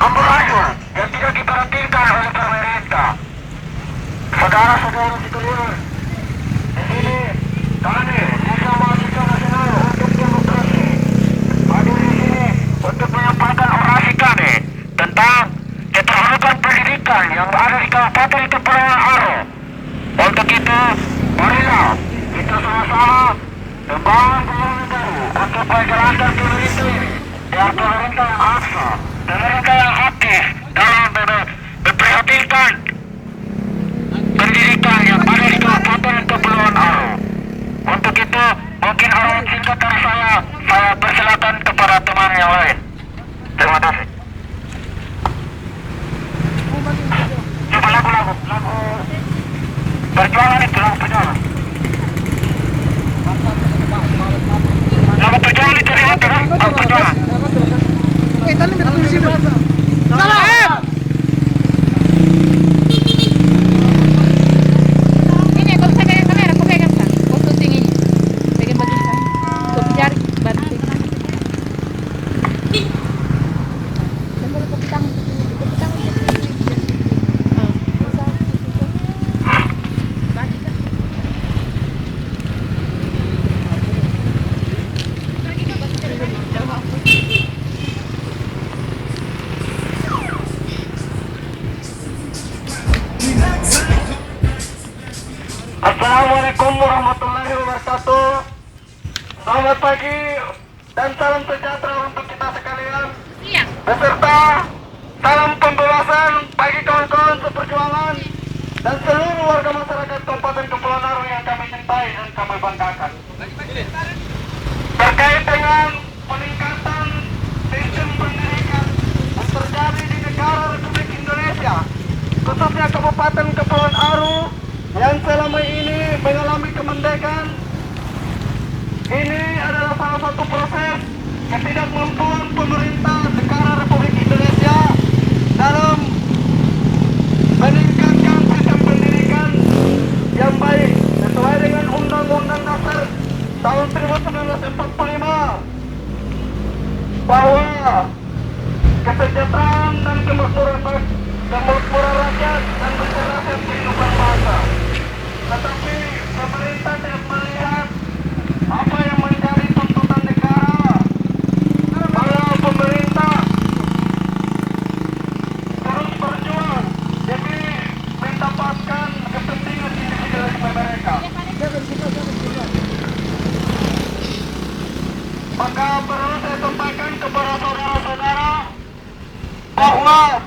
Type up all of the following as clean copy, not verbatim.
amburadul yang tidak diperhatikan oleh pemerintah. Saudara-saudara sekalian, di sini kami Siswa Mahasiswa Nasional untuk Demokrasi hadir di sini untuk menyampaikan orasi kami tentang keterhubungan pendidikan yang ada di Kabupaten Kepulauan Aro. Untuk itu, marilah kita sama-sama membangun pembangunan baru untuk menjalankan pemerintah ini, biar pemerintah yang aksa, pemerintah yang aktif dalam memprihatinkan pendidikan yang ada di Kabupaten Kepulauan Aro. Untuk itu, mungkin arahan singkat dari saya persilakan kepada teman yang lain. Terima kasih. Coba lagu perjuangan itu, lagu perjuangan. Lagu perjuangan itu di hati, lagu perjuangan. Salam! Ini kalau saya pegang kamera, aku pegang kan? Foto tinggi ini. Pegang bagian sana. Kau jari, bantu. Assalamualaikum warahmatullahi wabarakatuh. Selamat pagi dan salam sejahtera untuk kita sekalian. Iya. Beserta salam pembebasan bagi kawan-kawan seperjuangan dan seluruh warga masyarakat Kabupaten Kepulauan Aro yang kami cintai dan kami banggakan. Terkait dengan peningkatan sistem pendidikan yang terjadi di negara Republik Indonesia, khususnya Kabupaten Kepulauan Aro yang selama ini mengalami kemerdekaan, ini adalah salah satu proses ketidakmampuan pemerintah negara Republik Indonesia dalam meningkatkan sistem pendidikan yang baik sesuai dengan Undang-Undang Dasar tahun 1945 bahwa kesejahteraan dan kemakmuran rakyat dan kecerdasan kehidupan bangsa. Tetapi pemerintah tidak melihat apa yang menjadi tuntutan negara, bahwa pemerintah terus berjuang demi mendapatkan kepentingan individu dari mereka. Maka perlu saya sampaikan kepada saudara-saudara bahwa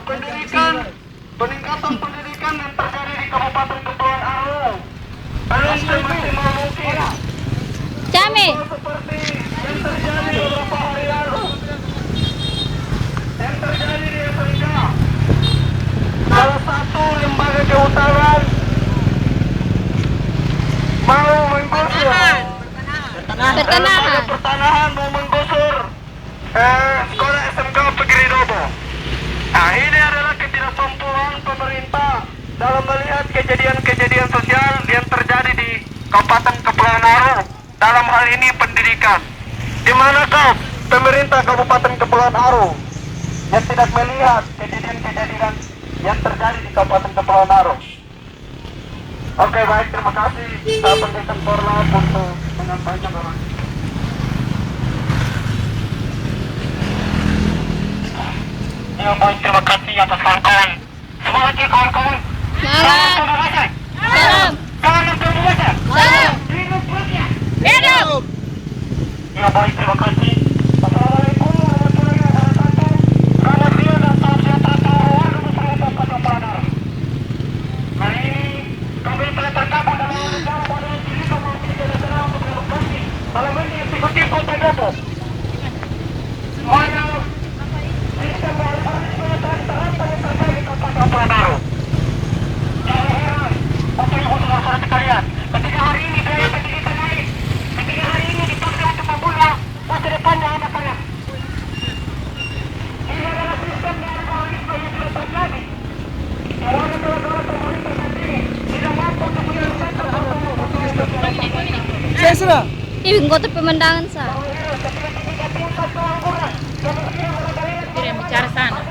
peningkatan pendidikan yang terjadi di Kabupaten Kepulauan Aro belum semaksimal mungkin. Cami. Seperti yang terjadi beberapa hari lalu, yang terjadi di SMK, salah satu lembaga kehutanan mau menggusur lembaga pertanahan mau menggusur sekolah SMK Pegiridobo. Nah, ini adalah ketidakmampuan pemerintah dalam melihat kejadian-kejadian sosial yang terjadi di Kabupaten Kepulauan Aro. Dalam hal ini pendidikan. Di manakah pemerintah Kabupaten Kepulauan Aro yang tidak melihat kejadian-kejadian yang terjadi di Kabupaten Kepulauan Aro? Oke, baik, terima kasih. Saya Pendeta Korlap untuk menyampaikan orang. Ya, baik, terima kasih atas kawan-kawan. Semangat ya kawan-kawan. Salam. Salam. Salam Indonesia. Salam. Hidup Rusia. Hidup. Ya, baik, terima kasih. Assalamualaikum warahmatullahi wabarakatuh. Selamat siang dan salam sejahtera seluruh warga masyarakat Kepulauan Aro. Hari ini kami telah tergabung dalam rencana model Siswa Mahasiswa Nasional untuk Demokrasi dalam ini eksekutif Kota Depok. Semuanya sistem pemerintahan yang telah diterapkan yang terjadi di Kabupaten Kepulauan Aro. Jangan heran, untuk masyarakat sekalian, ketika hari ini biaya pendidikan naik, ketika hari ini dipaksa untuk membunuh masa depannya anak-anak. Ini adalah sistem neoliberalisme yang sudah terjadi. Bahwa negara-negara pemerintah sendiri tidak mampu untuk menyelesaikan Saya sudah. Ih, kotor pemandangan sa. ketika tingkat pengangguran, kemudian Dia bicara sana.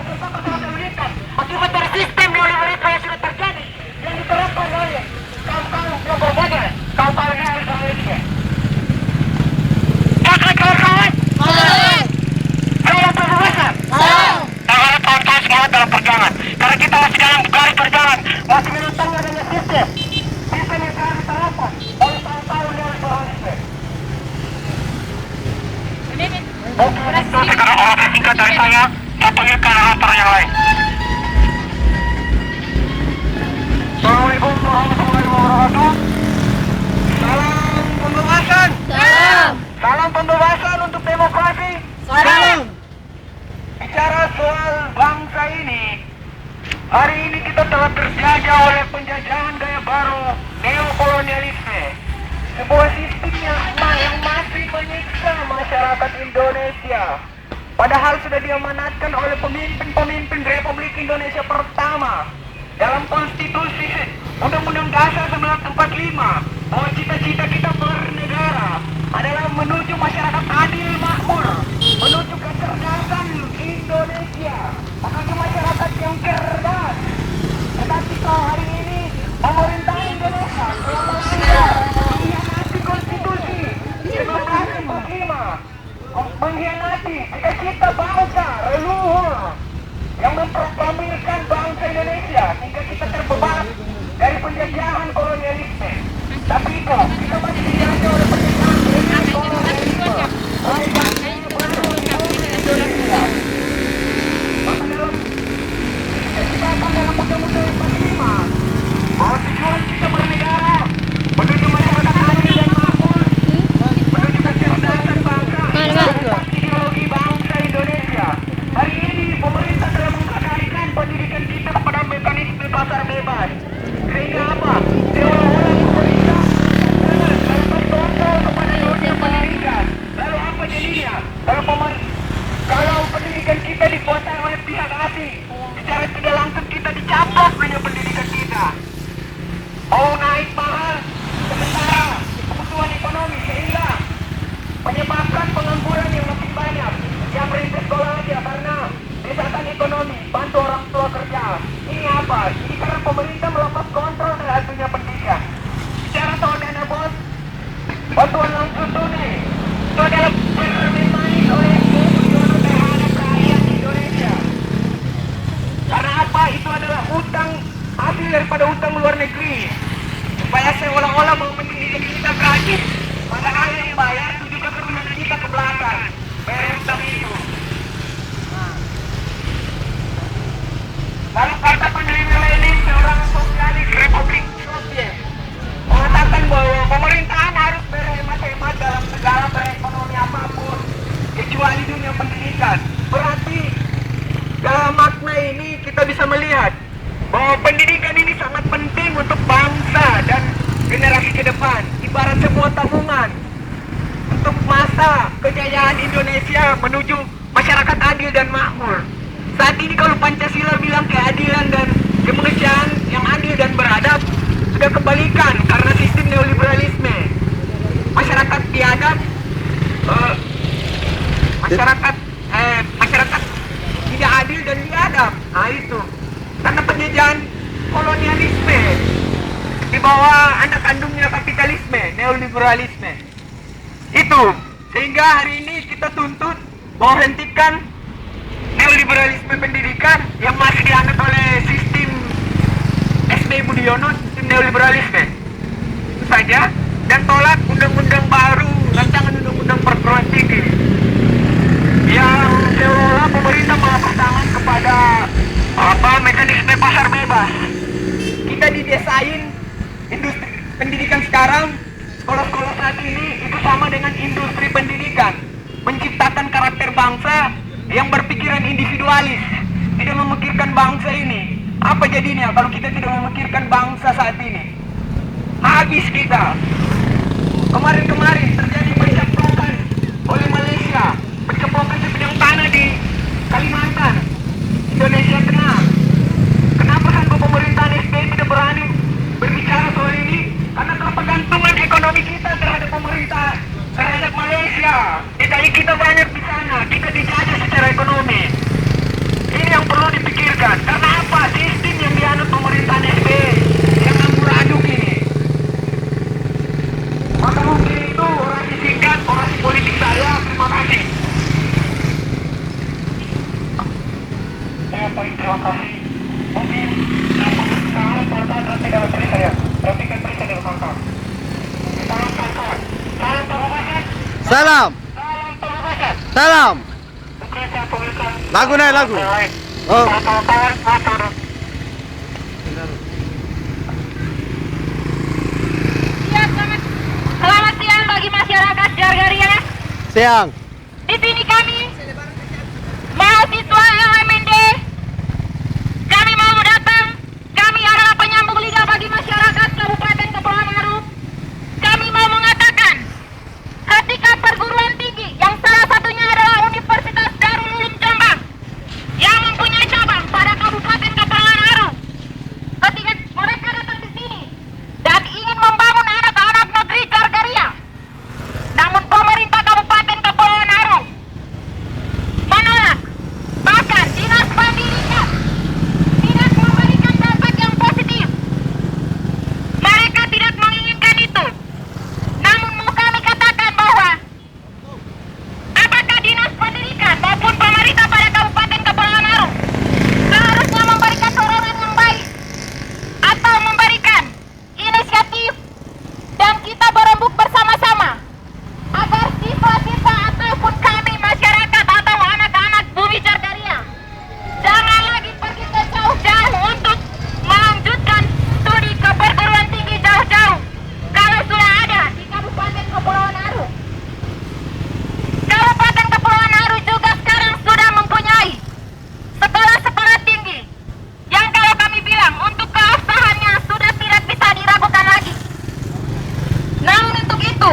Mungkin itu sekedar orasi singkat dari saya panggilkan antar yang lain. Assalamualaikum warahmatullahi wabarakatuh. Salam pembebasan. Salam pembebasan untuk demokrasi. Bicara soal bangsa ini, hari ini kita telah terjajah oleh penjajahan gaya baru neokolonialisme, sebuah sistem yang masih menyiksa masyarakat Indonesia. Padahal sudah diamanatkan oleh pemimpin-pemimpin Republik Indonesia pertama dalam konstitusi Undang-Undang Dasar 1945 bahwa cita-cita kita bernegara adalah menuju masyarakat adil makmur, menuju kecerdasan Indonesia, menuju masyarakat yang cerdas. Tetapi kalau hari ini pemerintah Indonesia telah mengkhianati konstitusi 1945, mengkhianati cita-cita bangsa leluhur yang memproklamirkan bangsa Indonesia hingga kita terbebas dari penjajahan kolonialisme. Tapi kok kita masih dijajah oleh penjajahan kolonialisme. Oleh bangsa yang baru Indonesia. Maka kita akan dalam Undang-Undang 45 bahwa tujuan kita bernegara menuju masyarakat adil dan makmur, menuju kecerdasan bangsa, ideologi bangsa Indonesia. Hari ini pemerintah telah mengkaitkan pendidikan kita kepada mekanisme pasar bebas. Sehingga apa? Seolah-olah pemerintah berkontrol kepada dunia pendidikan. Lalu apa jadinya? Kalau pendidikan kita dikuasai oleh pihak asing, secara tidak langsung kita dicabut dunia pendidikan kita. Mau naik mahal, sementara kebutuhan ekonomi sehingga menyebabkan pengangguran yang lebih banyak. Yang merintis sekolah aja karena desakan ekonomi, bantu orang tua kerja. Ini apa? Ini karena pemerintah melepas kontrol terhadap dunia pendidikan. Secara soal dana bos, bantuan langsung tunai itu adalah bermain oleh kebutuhan terhadap rakyat Indonesia. Karena apa? Itu adalah utang hasil daripada utang luar negeri. Supaya seolah-olah mau mendidik kita gratis. Padahal yang dibayar itu juga keturunan kita ke belakang. Bayar utang itu. Lalu kata pendiri Lenin, seorang sosialis Republik Soviet, mengatakan bahwa pemerintahan harus berhemat-hemat dalam segala perekonomian apapun, kecuali dunia pendidikan. Berarti dalam makna ini kita bisa melihat bahwa pendidikan ini sangat penting untuk bangsa dan generasi ke depan. Ibarat sebuah tabungan untuk masa kejayaan Indonesia menuju masyarakat adil dan makmur. Saat ini kalau Pancasila bilang keadilan dan kemanusiaan yang adil dan beradab, sudah kebalikan karena sistem neoliberalisme. Masyarakat biadab, masyarakat tidak adil dan biadab. Nah itu karena penjajahan kolonialisme di bawah anak kandungnya kapitalisme, neoliberalisme. Itu sehingga hari ini kita tuntut bahwa hentikan neoliberalisme pendidikan yang masih dianut oleh sistem SBY Budiono, sistem neoliberalisme. Itu saja. Dan tolak undang-undang baru, rancangan undang-undang perguruan tinggi yang seolah pemerintah melepas tangan kepada mekanisme pasar bebas. Kita didesain industri pendidikan sekarang, sekolah-sekolah saat ini itu sama dengan industri pendidikan, menciptakan karakter bangsa yang berpikiran individualis, tidak memikirkan bangsa ini. Apa jadinya kalau kita tidak memikirkan bangsa saat ini? Habis kita. Kemarin-kemarin terjadi pencamplokan oleh Malaysia, pencamplokan sebidang tanah di Kalimantan, Indonesia Tengah. Kenapa sampai pemerintahan SBY tidak berani berbicara soal ini? Karena ketergantungan ekonomi kita terhadap pemerintah, terhadap Malaysia. DKI kita banyak di sana, kita dijajah secara ekonomi. Ini yang perlu dipikirkan. Karena apa? Sistem yang dianut pemerintahan SBY yang amburadul ini. Maka mungkin itu orasi singkat, orasi politik saya. Terima kasih. Saya paling terima kasih. Mungkin sangat pada tidak beri saya. Tapi kan beri saya dengan kakak. Salam kakak. Salam pembebasan. Salam. Salam pembebasan. Salam. Lagu naik lagu. Oh. Iya, selamat siang bagi masyarakat Jargaria. Siang. Di sini kami mahasiswa LMND. Kami mau datang. Kami adalah penyambung liga bagi masyarakat Kabupaten Kepulauan Aru. Kami mau mengatakan, ketika perguruan tinggi yang salah satunya adalah Universitas Darul Ulum Jombang yang mempunyai cabang pada Kabupaten Kepulauan Aru, ketika mereka datang di sini dan ingin membangun anak-anak negeri Jargaria, namun pemerintah Kabupaten Kepulauan Aru menolak. Bahkan dinas pendidikan tidak memberikan dampak yang positif. Mereka tidak menginginkan itu. Namun mau kami katakan bahwa apakah dinas pendidikan maupun pemerintah pada Kabupaten Kepulauan Aru seharusnya memberikan dorongan yang baik atau memberikan inisiatif dan kita berembuk bersama-sama agar siswa-siswa ataupun kami masyarakat atau anak-anak bumi Jargaria jangan lagi pergi ke jauh-jauh untuk melanjutkan studi ke perguruan tinggi jauh-jauh kalau sudah ada di Kabupaten Kepulauan Aru. Kabupaten Kepulauan Aru juga sekarang sudah mempunyai sekolah-sekolah tinggi yang kalau kami bilang untuk keabsahannya sudah tidak bisa diragukan lagi. Namun untuk itu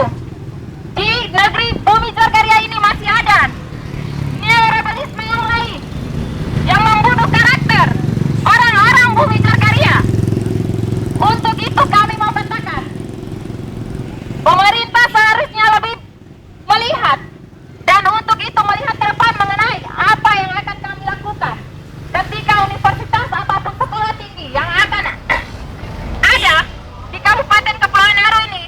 di negeri bumi Jargaria ini masih ada neorebalisme yang lain yang membunuh karakter orang-orang bumi Jargaria. Untuk itu kami mau katakan, pemerintah seharusnya lebih melihat dan untuk itu melihat ke depan mengenai apa yang akan kami lakukan ketika universitas ataupun sekolah tinggi yang akan ada di Kabupaten Kepulauan Aru ini.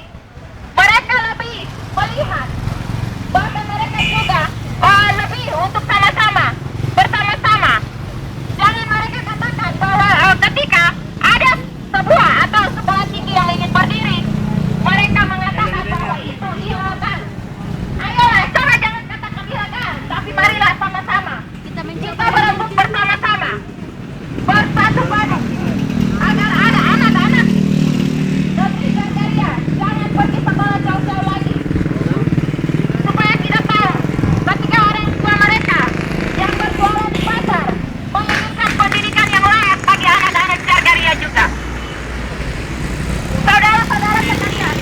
Mereka lebih melihat, bahkan mereka juga lebih untuk sama-sama, bersama-sama. Jangan mereka katakan bahwa ketika ada sebuah atau sekolah tinggi yang ingin berdiri, mereka mengatakan bahwa itu ilegal. Ayolah, coba jangan katakan ilegal, tapi marilah sama-sama. Kita berembuk bersama-sama, bersatu padu, agar ada anak-anak negeri Jargaria jangan pergi sekolah jauh-jauh lagi. Supaya kita tahu ketika orang tua mereka yang berjualan di pasar menginginkan pendidikan yang layak bagi anak-anak Jargaria juga. Saudara-saudara sekalian,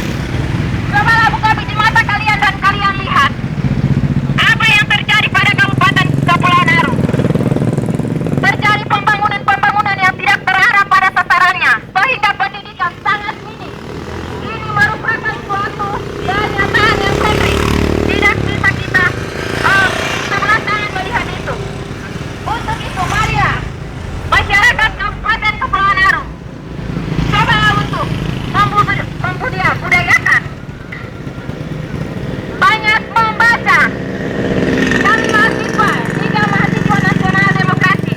cobalah buka biji mata kalian dan kalian lihat apa yang terjadi pada Kabupaten Kepulauan Aru. Terjadi pembangunan-pembangunan yang tidak terarah pada sasarannya sehingga pendidikan sangat minim. Ini merupakan suatu kenyataan yang konkret. Tidak bisa kita sebelah tangan melihat itu. Untuk itu marilah masyarakat Kabupaten Kepulauan Aru cobalah untuk membudayakan banyak membaca. Kami mahasiswa Liga Mahasiswa Nasional Demokrasi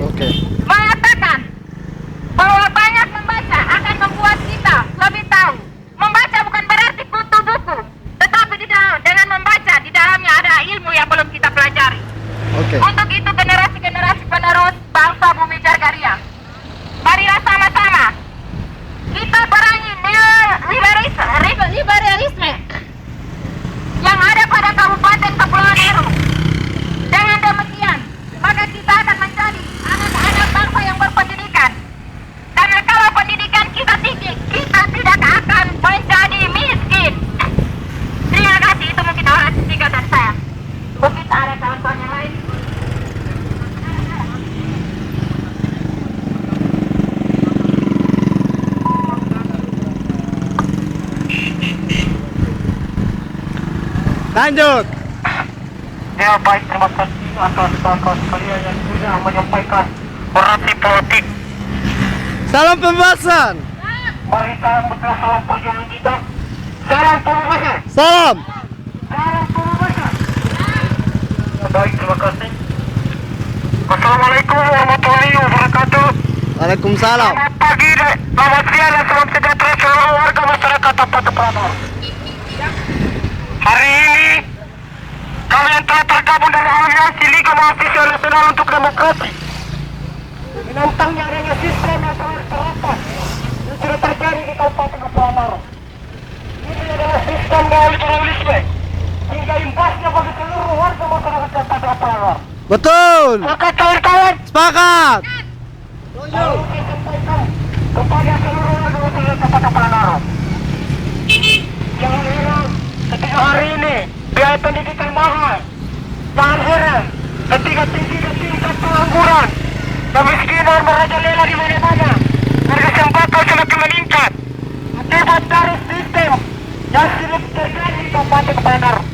Oke. mengatakan bahwa banyak membaca akan membuat kita lebih tahu. Membaca bukan berarti kutu buku, tetapi dengan membaca di dalamnya ada ilmu yang belum kita pelajari. Oke. Untuk itu generasi-generasi penerus bangsa bumi Jargaria, marilah sama-sama kita perangi neoliberalisme yang ada pada Kabupaten Kepulauan Aru. Dengan demikian, maka kita akan menjadi anak-anak bangsa yang berpendidikan. Karena kalau pendidikan kita tinggi, kita tidak akan menjadi miskin. Terima kasih, itu mungkin orang ketiga dari saya. Mungkin ada kawan-kawan yang lain. Lanjut. Ya baik, terima kasih atas kawan-kawan sekalian yang sudah menyampaikan orasi politik. Salam pembahasan. Mari salam betul, salam perjuangan kita. Salam perubahan. Salam. Salam perubahan. Ya baik, terima kasih. Assalamualaikum warahmatullahi wabarakatuh. Waalaikumsalam. Selamat pagi, selamat siang, dan salam sejahtera seluruh warga masyarakat Kabupaten Kepulauan Aru. Hari ini mahasiswa nasional untuk demokrasi. Menantangnya adanya sistem yang sangat teratas yang sudah terjadi di Kabupaten Kepulauan Maros. Ini adalah sistem neoliberalisme hingga imbasnya bagi seluruh warga masyarakat Kabupaten Kepulauan Maros. Betul. Maka kawan-kawan, Sepakat. lalu saya sampaikan kepada seluruh warga masyarakat Kabupaten Kepulauan Maros. Jangan heran ketika hari ini biaya pendidikan mahal. Jangan heran ketika tingkat pengangguran, kemiskinan merajalela di mana-mana, harga sembako semakin meningkat akibat dari sistem yang sudah terjadi di Kabupaten Kepulauan Maros,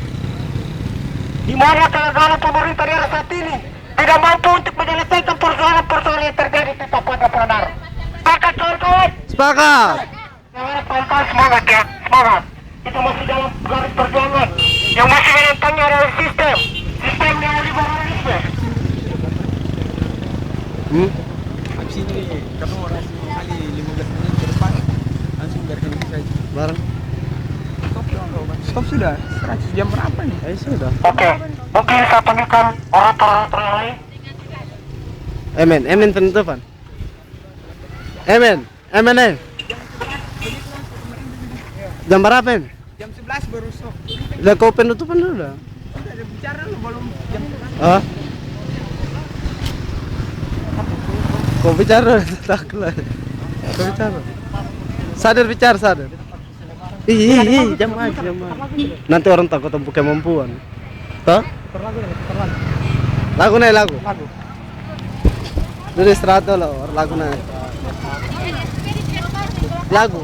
di mana kegagalan pemerintah daerah saat ini tidak mampu untuk menyelesaikan persoalan-persoalan yang terjadi di Kabupaten Kepulauan Maros. Sepakat kawan-kawan? Sepakat. Jangan kawan-kawan, semangat ya, semangat. Kita masih dalam garis perjuangan yang masih menentangnya adalah sistem neoliberalisme. Habis ini kamu orang kali 15 menit ke depan langsung biarkan ini saja. Bareng. Stop sudah. 100 jam berapa nih? Ayo sudah. Oke, mungkin saya panggilkan orator-orator yang lain. Emen penutupan. Emen. Jam berapa, Em? Jam 11 baru stop. Udah kau penutupan dulu dah. Udah ada bicara lu belum jam 11. Ah. Kau bicara taklah. Kau bicara. Sadar bicara, sadar. Ih, jam aja. Nanti orang takut tempuh kemampuan. Toh? Lagu. Dulu istirahat dulu, lagu naik. Lagu.